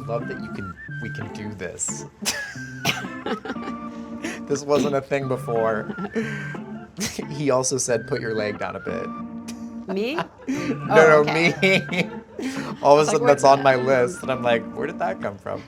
love that we can do this. This wasn't a thing before. He also said, put your leg down a bit. Me? No, okay. Me. All of a sudden, wait that's a on my minute. list, and I'm like, where did that come from?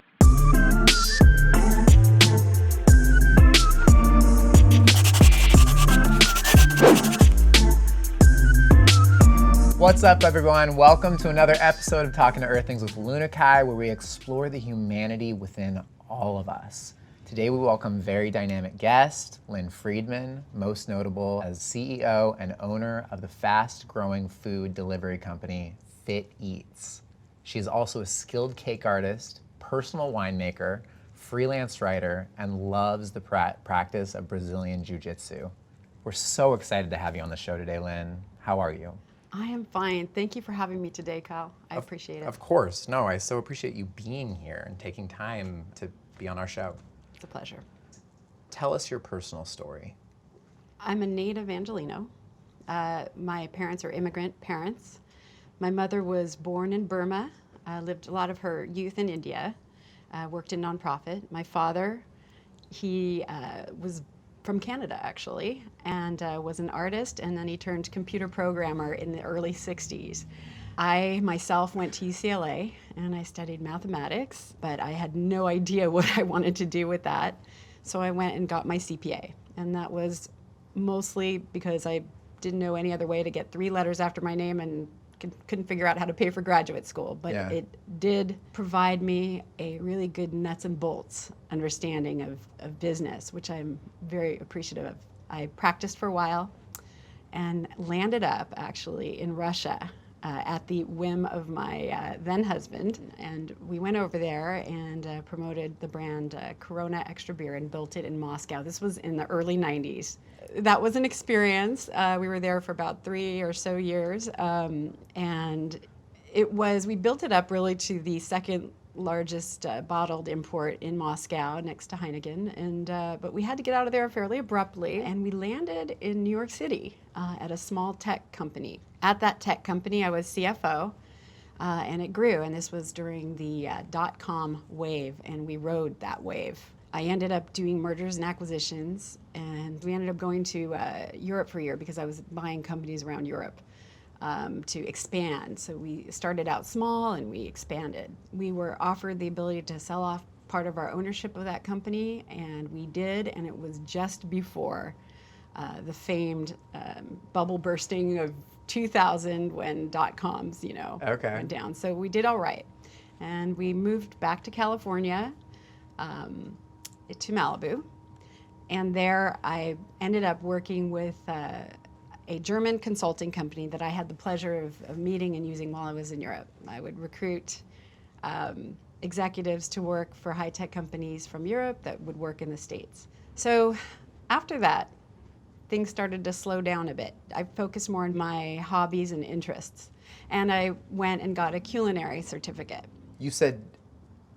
What's up, everyone? Welcome to another episode of Talking to Earthlings with Lunakye, where we explore the humanity within all of us. Today, we welcome very dynamic guest, Lynne Friedman, most notable as CEO and owner of the fast-growing food delivery company, Fit Eats. She is also a skilled cake artist, personal winemaker, freelance writer, and loves the practice of Brazilian Jujitsu. We're so excited to have you on the show today, Lynne. How are you? I am fine. Thank you for having me today, Kyle. I appreciate it. Of course. No, I so appreciate you being here and taking time to be on our show. It's a pleasure. Tell us your personal story. I'm a native Angelino. My parents are immigrant parents. My mother was born in Burma, lived a lot of her youth in India, worked in nonprofit. My father, he was from Canada, actually, and was an artist, and then he turned computer programmer in the early 60s. I myself went to UCLA, and I studied mathematics, but I had no idea what I wanted to do with that. So I went and got my CPA, and that was mostly because I didn't know any other way to get 3 letters after my name and couldn't figure out how to pay for graduate school, but Yeah. It did provide me a really good nuts and bolts understanding of business, which I'm very appreciative of. I practiced for a while and landed up actually in Russia at the whim of my then husband, and we went over there and promoted the brand Corona Extra Beer and built it in Moscow. This was in the early 90s. That was an experience. We were there for about 3 or so years, and we built it up really to the second largest bottled import in Moscow next to Heineken, but we had to get out of there fairly abruptly, and we landed in New York City at a small tech company. At that tech company, I was CFO, and it grew, and this was during the dot-com wave, and we rode that wave. I ended up doing mergers and acquisitions, and we ended up going to Europe for a year because I was buying companies around Europe to expand. So we started out small and we expanded. We were offered the ability to sell off part of our ownership of that company, and we did, and it was just before the famed bubble bursting of 2000 when dot-coms, went down. So we did all right. And we moved back to California, to Malibu. And there I ended up working with a German consulting company that I had the pleasure of meeting and using while I was in Europe. I would recruit executives to work for high-tech companies from Europe that would work in the States. So after that, things started to slow down a bit. I focused more on my hobbies and interests. And I went and got a culinary certificate. You said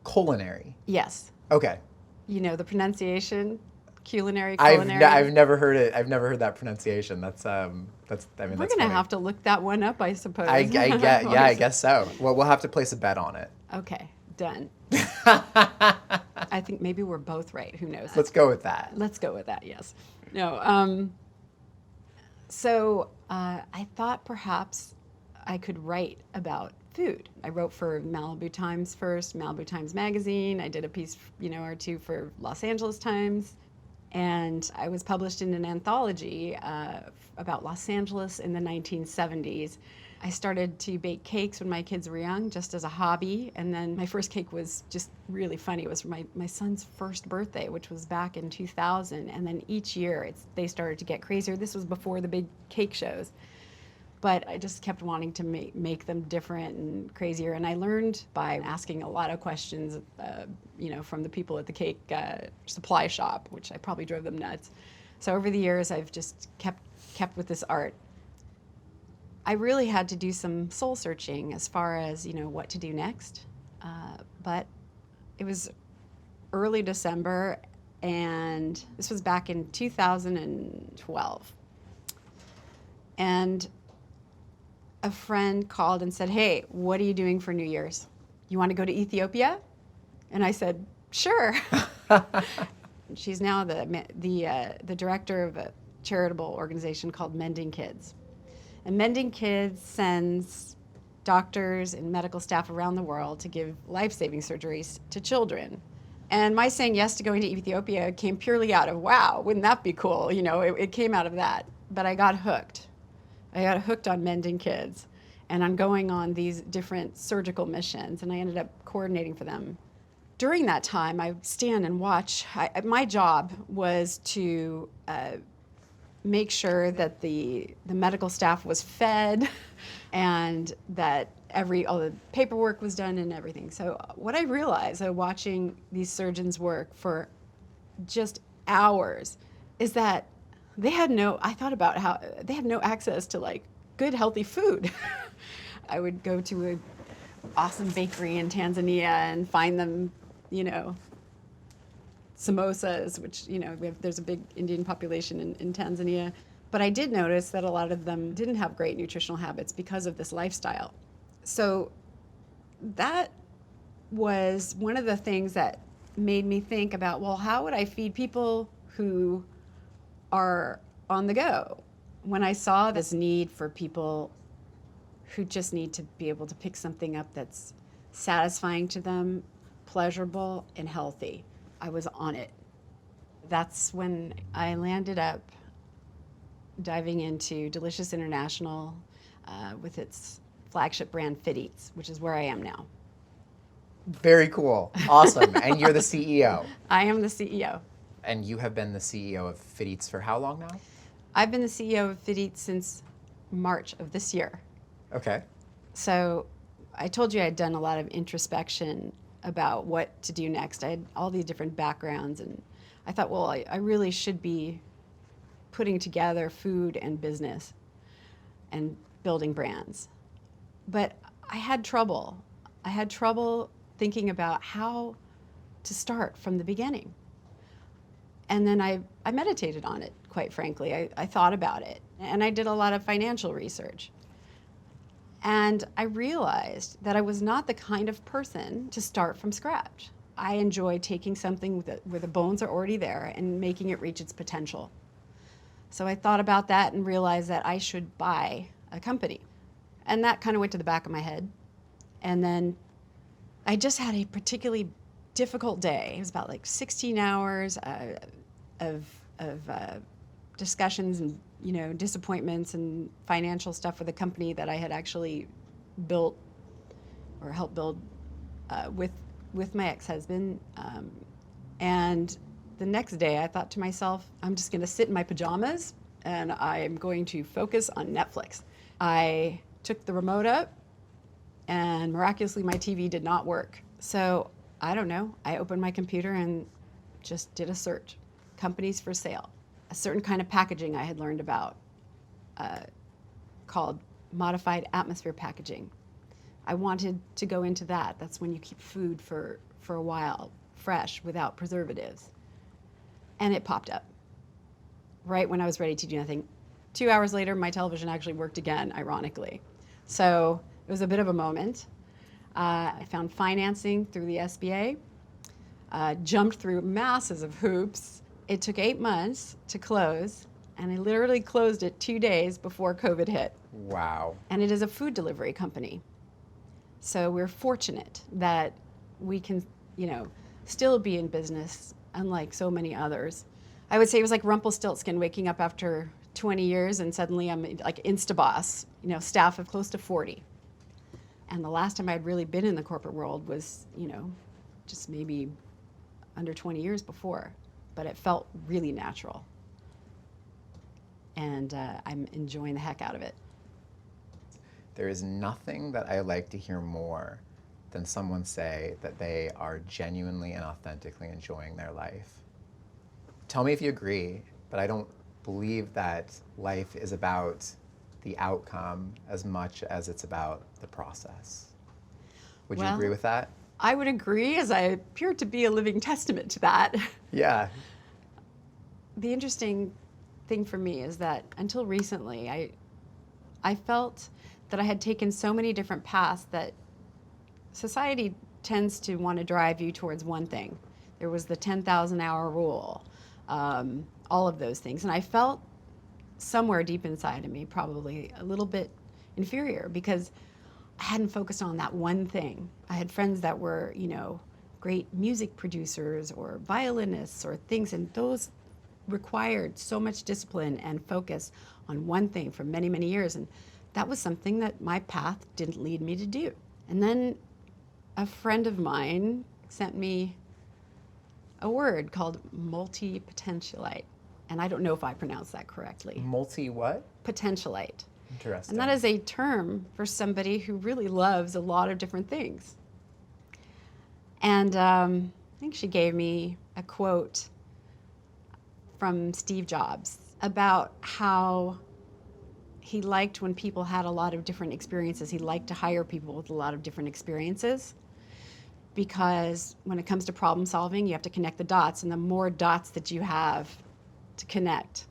culinary. Yes. Okay. You know the pronunciation? Culinary. I've never heard it. I've never heard that pronunciation. That's We're gonna have to look that one up, I suppose. I guess so. Well, we'll have to place a bet on it. Okay, done. I think maybe we're both right. Who knows? Let's go with that. Let's go with that. Yes. No. So I thought perhaps I could write about food. I wrote for Malibu Times first, Malibu Times Magazine. I did a piece, or two for Los Angeles Times. And I was published in an anthology about Los Angeles in the 1970s. I started to bake cakes when my kids were young, just as a hobby. And then my first cake was just really funny. It was my son's first birthday, which was back in 2000. And then each year they started to get crazier. This was before the big cake shows. But I just kept wanting to make them different and crazier. And I learned by asking a lot of questions, from the people at the cake supply shop, which I probably drove them nuts. So over the years, I've just kept with this art. I really had to do some soul searching as far as, what to do next. But it was early December, and this was back in 2012. And a friend called and said, "Hey, what are you doing for New Year's? You want to go to Ethiopia?" And I said, sure. She's now the director of a charitable organization called Mending Kids. And Mending Kids sends doctors and medical staff around the world to give life-saving surgeries to children. And my saying yes to going to Ethiopia came purely out of, wow, wouldn't that be cool? You know, it came out of that. But I got hooked. I got hooked on Mending Kids and on going on these different surgical missions, and I ended up coordinating for them. During that time, I would stand and watch. My job was to make sure that the medical staff was fed and that all the paperwork was done and everything. So what I realized watching these surgeons work for just hours is that I thought about how they have no access to like good, healthy food. I would go to an awesome bakery in Tanzania and find them, you know, samosas, which, you know, there's a big Indian population in Tanzania. But I did notice that a lot of them didn't have great nutritional habits because of this lifestyle. So that was one of the things that made me think about, well, how would I feed people who are on the go? When I saw this need for people who just need to be able to pick something up that's satisfying to them, pleasurable, and healthy, I was on it. That's when I landed up diving into Delicious International with its flagship brand Fit Eats, which is where I am now. Very cool. Awesome. And you're the CEO. I am the CEO. And you have been the CEO of Fit Eats for how long now? I've been the CEO of Fit Eats since March of this year. Okay. So I told you I had done a lot of introspection about what to do next. I had all these different backgrounds, and I thought, well, I really should be putting together food and business and building brands. But I had trouble. I had trouble thinking about how to start from the beginning. And then I meditated on it, quite frankly. I thought about it, and I did a lot of financial research. And I realized that I was not the kind of person to start from scratch. I enjoy taking something where the bones are already there and making it reach its potential. So I thought about that and realized that I should buy a company. And that kind of went to the back of my head. And then I just had a particularly difficult day. It was about like 16 hours of discussions and, you know, disappointments and financial stuff with a company that I had actually built or helped build with my ex-husband. And the next day I thought to myself, I'm just going to sit in my pajamas and I am going to focus on Netflix. I took the remote up and miraculously my TV did not work. So I don't know, I opened my computer and just did a search. Companies for sale. A certain kind of packaging I had learned about called modified atmosphere packaging. I wanted to go into that. That's when you keep food for a while, fresh, without preservatives. And it popped up right when I was ready to do nothing. 2 hours later, my television actually worked again, ironically. So it was a bit of a moment. I found financing through the SBA, jumped through masses of hoops. It took 8 months to close, and I literally closed it 2 days before COVID hit. Wow. And it is a food delivery company. So we're fortunate that we can, you know, still be in business, unlike so many others. I would say it was like Rumpelstiltskin waking up after 20 years and suddenly I'm like Instaboss, you know, staff of close to 40. And the last time I'd really been in the corporate world was, you know, just maybe under 20 years before. But it felt really natural. And I'm enjoying the heck out of it. There is nothing that I like to hear more than someone say that they are genuinely and authentically enjoying their life. Tell me if you agree, but I don't believe that life is about the outcome as much as it's about the process. Would you agree with that? I would agree, as I appear to be a living testament to that. Yeah. The interesting thing for me is that until recently, I felt that I had taken so many different paths that society tends to want to drive you towards one thing. There was the 10,000 hour rule, all of those things. And I felt somewhere deep inside of me probably a little bit inferior because I hadn't focused on that one thing. I had friends that were, great music producers or violinists or things, and those required so much discipline and focus on one thing for many, many years. And that was something that my path didn't lead me to do. And then a friend of mine sent me a word called multi-potentialite. And I don't know if I pronounced that correctly. Multi what? Potentialite. Interesting. And that is a term for somebody who really loves a lot of different things. And I think she gave me a quote from Steve Jobs about how he liked when people had a lot of different experiences. He liked to hire people with a lot of different experiences because when it comes to problem solving, you have to connect the dots, and the more dots that you have to connect,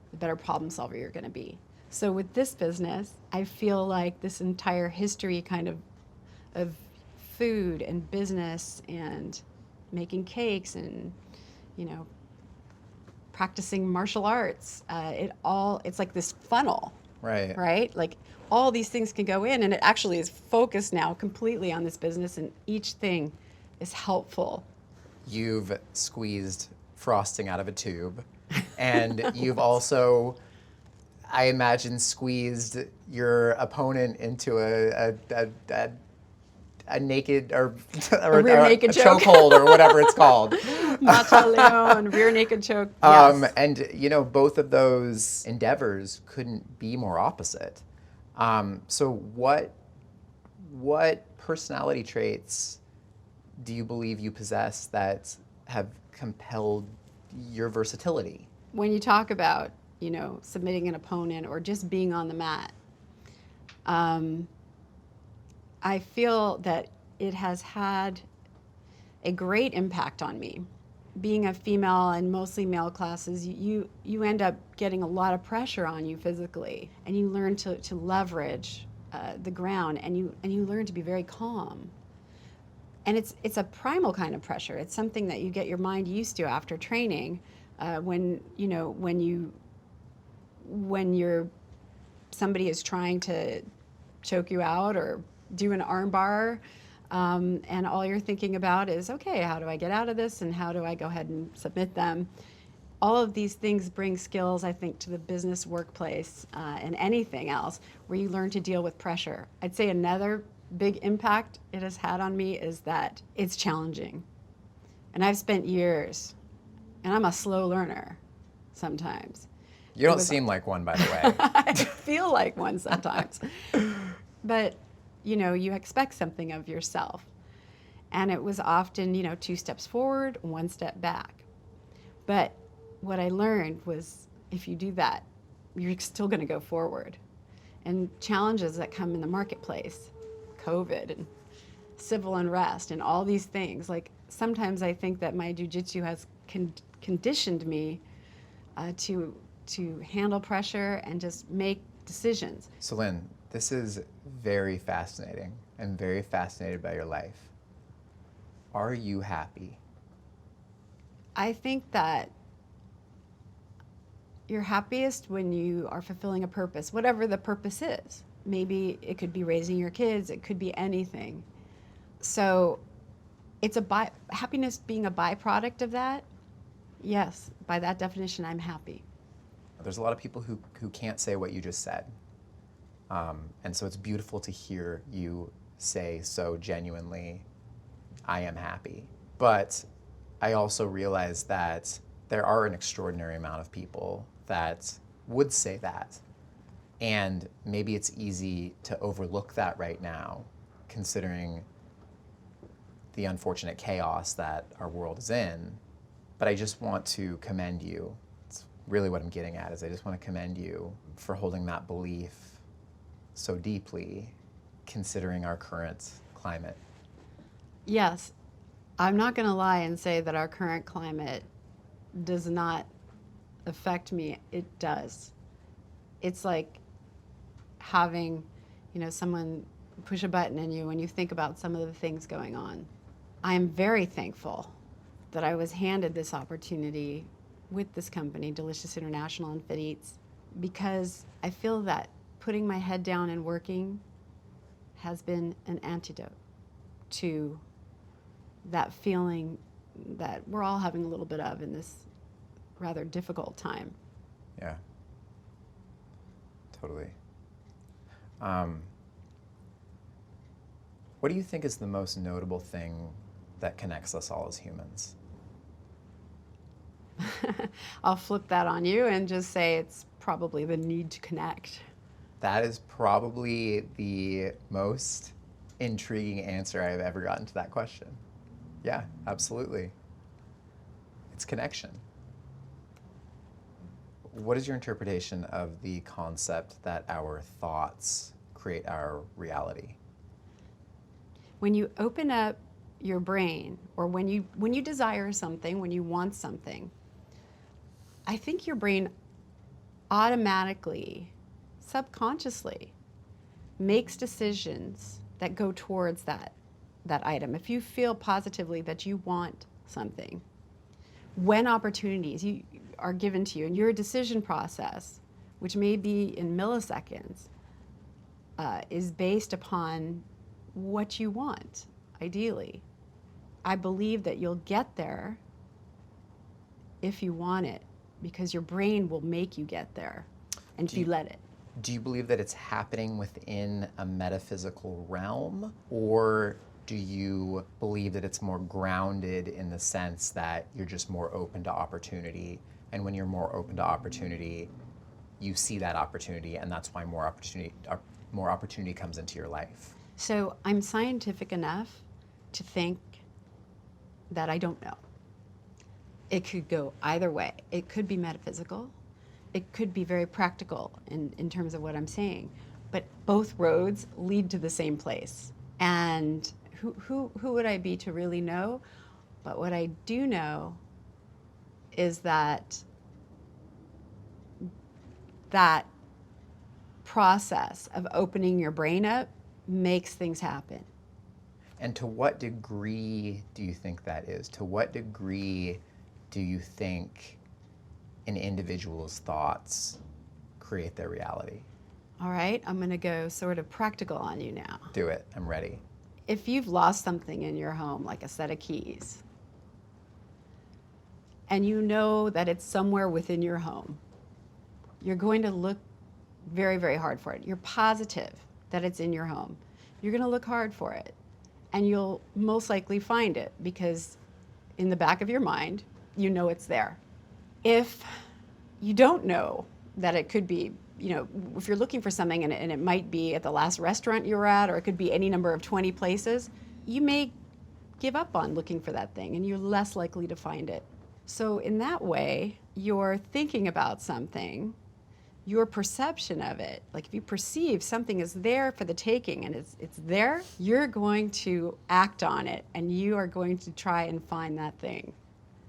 the better problem solver you're going to be. So with this business, I feel like this entire history kind of food and business and making cakes and, practicing martial arts, it's like this funnel, right? Like all these things can go in, and it actually is focused now completely on this business, and each thing is helpful. You've squeezed frosting out of a tube, and you've also, I imagine, squeezed your opponent into a naked or a rear naked choke. chokehold or whatever it's called. Matcha leon, rear naked choke. Yes. And both of those endeavors couldn't be more opposite. So what personality traits do you believe you possess that have compelled your versatility? When you talk about, submitting an opponent or just being on the mat, I feel that it has had a great impact on me. Being a female in mostly male classes, you end up getting a lot of pressure on you physically, and you learn to leverage the ground, and you learn to be very calm. And it's a primal kind of pressure. It's something that you get your mind used to after training. When somebody is trying to choke you out or do an arm bar, and all you're thinking about is, okay, how do I get out of this, and how do I go ahead and submit them? All of these things bring skills, I think, to the business workplace and anything else where you learn to deal with pressure. I'd say another big impact it has had on me is that it's challenging. And I've spent years, and I'm a slow learner sometimes. You don't seem like one, by the way. I feel like one sometimes. But, you expect something of yourself. And it was often, 2 steps forward, 1 step back. But what I learned was if you do that, you're still going to go forward. And challenges that come in the marketplace, COVID and civil unrest and all these things, like sometimes I think that my jiu-jitsu has conditioned me to handle pressure and just make decisions. So Lynne, this is very fascinating. I'm very fascinated by your life. Are you happy? I think that you're happiest when you are fulfilling a purpose, whatever the purpose is. Maybe it could be raising your kids, it could be anything. So it's happiness being a byproduct of that. Yes, by that definition, I'm happy. There's a lot of people who can't say what you just said. And so it's beautiful to hear you say so genuinely, I am happy. But I also realize that there are an extraordinary amount of people that would say that. And maybe it's easy to overlook that right now, considering the unfortunate chaos that our world is in. But I just want to commend you. It's really what I'm getting at, is I just want to commend you for holding that belief so deeply, considering our current climate. Yes, I'm not going to lie and say that our current climate does not affect me. It does. It's like having, someone push a button in you when you think about some of the things going on. I'm very thankful that I was handed this opportunity with this company, Delicious International and Fit Eats, because I feel that putting my head down and working has been an antidote to that feeling that we're all having a little bit of in this rather difficult time. Yeah. Totally. What do you think is the most notable thing that connects us all as humans? I'll flip that on you and just say it's probably the need to connect. That is probably the most intriguing answer I've ever gotten to that question. Yeah, absolutely. It's connection. What is your interpretation of the concept that our thoughts create our reality? When you open up your brain, or when you desire something, when you want something, I think your brain automatically, subconsciously, makes decisions that go towards that item. If you feel positively that you want something, when opportunities are given to you, and your decision process, which may be in milliseconds, is based upon what you want, ideally. I believe that you'll get there if you want it, because your brain will make you get there, and if you let it. Do you believe that it's happening within a metaphysical realm, or do you believe that it's more grounded in the sense that you're just more open to opportunity, and when you're more open to opportunity, you see that opportunity, and that's why more opportunity comes into your life? So I'm scientific enough to think that I don't know. It could go either way. It could be metaphysical. It could be very practical in terms of what I'm saying. But both roads lead to the same place. And who would I be to really know? But what I do know is that process of opening your brain up makes things happen. And to what degree do you think that is? To what degree do you think an individual's thoughts create their reality? All right, I'm going to go sort of practical on you now. Do it. I'm ready. If you've lost something in your home, like a set of keys, and you know that it's somewhere within your home, you're going to look very, very hard for it. You're positive that it's in your home. You're going to look hard for it, and you'll most likely find it, because in the back of your mind, you know it's there. If you don't know that it could be, if you're looking for something and it might be at the last restaurant you were at, or it could be any number of 20 places, you may give up on looking for that thing, and you're less likely to find it. So in that way, you're thinking about something, your perception of it, like if you perceive something is there for the taking and it's there, you're going to act on it, and you are going to try and find that thing.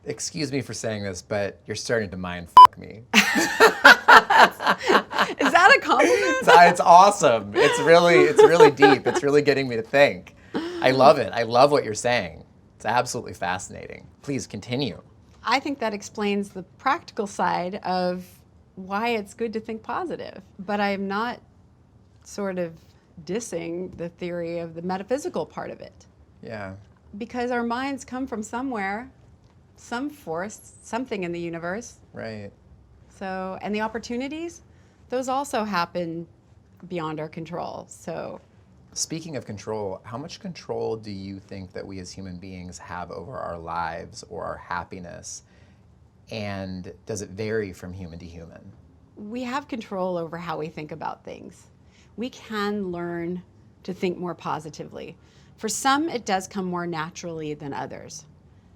Excuse me for saying this, but you're starting to mind fuck me. Is that a compliment? It's awesome. It's really deep. It's really getting me to think. I love it. I love what you're saying. It's absolutely fascinating. Please continue. I think that explains the practical side of why it's good to think positive. But I'm not sort of dissing the theory of the metaphysical part of it. Yeah. Because our minds come from somewhere, some force, something in the universe. Right. So, and the opportunities, those also happen beyond our control. So, speaking of control, how much control do you think that we as human beings have over our lives or our happiness? And does it vary from human to human? we have control over how we think about things. We can learn to think more positively. For some, it does come more naturally than others.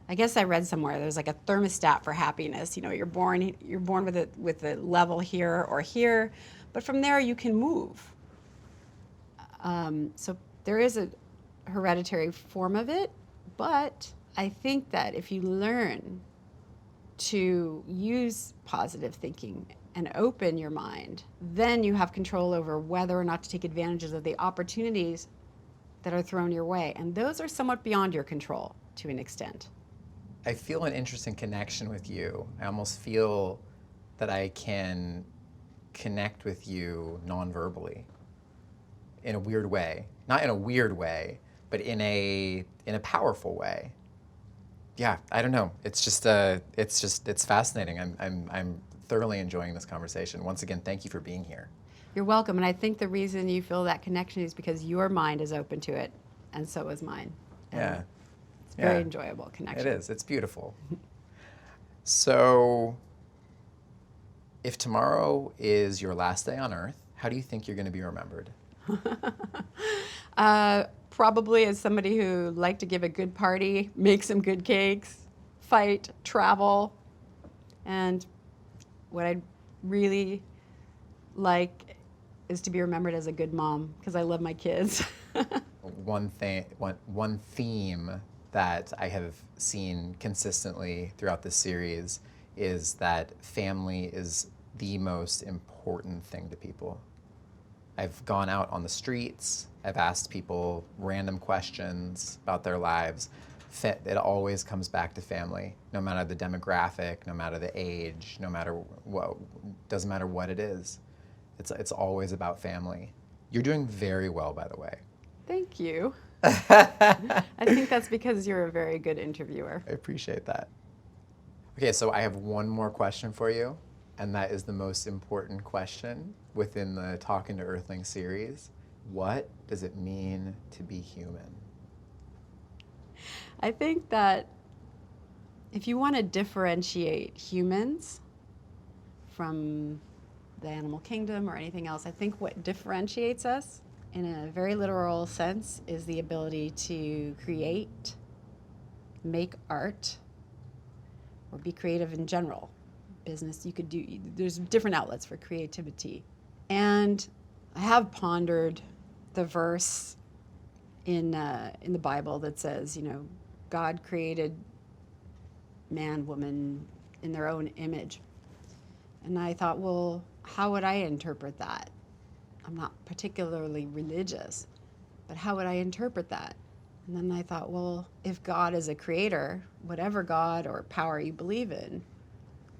I guess I read somewhere there's like a thermostat for happiness. You know, you're born with a level here or here, but from there you can move. So there is a hereditary form of it, but I think that if you learn to use positive thinking and open your mind, then you have control over whether or not to take advantages of the opportunities that are thrown your way. And those are somewhat beyond your control. to an extent. I feel an interesting connection with you. I almost feel that I can connect with you non-verbally in a weird way. Not in a weird way, but in a powerful way. Yeah, I don't know. It's fascinating. I'm thoroughly enjoying this conversation. Once again, thank you for being here. You're welcome. And I think the reason you feel that connection is because your mind is open to it, and so is mine. And Yeah. it's very enjoyable connection. It is. It's beautiful. So, if tomorrow is your last day on Earth, how do you think you're going to be remembered? Probably as somebody who liked to give a good party, make some good cakes, fight, travel, and what I'd really like is to be remembered as a good mom because I love my kids. One theme that I have seen consistently throughout this series is that family is the most important thing to people. I've gone out on the streets, I've asked people random questions about their lives. It always comes back to family, no matter the demographic, no matter the age, no matter what, doesn't matter what it is. It's always about family. You're doing very well, by the way. Thank you. I think that's because you're a very good interviewer. I appreciate that. Okay, so I have one more question for you, and that is the most important question within the Talking to Earthlings series. What does it mean to be human? I think that if you want to differentiate humans from the animal kingdom or anything else, I think what differentiates us in a very literal sense is the ability to create, make art, or be creative in general. Business, you could do, there's different outlets for creativity. And I have pondered the verse in the Bible that says, God created man, woman in their own image. And I thought, well, how would I interpret that? I'm not particularly religious, but how would I interpret that? And then I thought, well, if God is a creator, whatever God or power you believe in,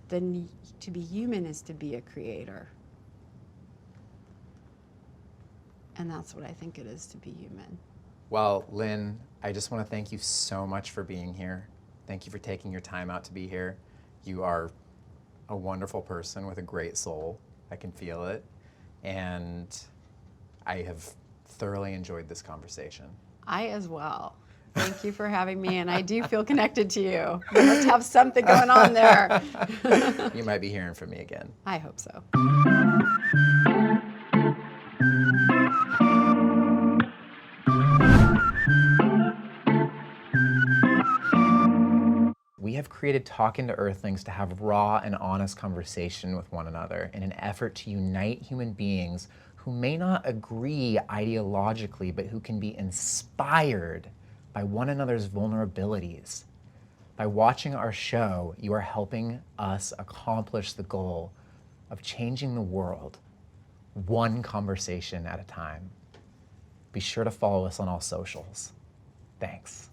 then to be human is to be a creator. And that's what I think it is to be human. Well, Lynn, I just want to thank you so much for being here. Thank you for taking your time out to be here. You are a wonderful person with a great soul. I can feel it. And I have thoroughly enjoyed this conversation. I as well. Thank you for having me, and I do feel connected to you. You must have something going on there. You might be hearing from me again. I hope so. We have created Talking to Earthlings to have raw and honest conversation with one another in an effort to unite human beings who may not agree ideologically, but who can be inspired by one another's vulnerabilities. By watching our show, you are helping us accomplish the goal of changing the world, one conversation at a time. Be sure to follow us on all socials. Thanks.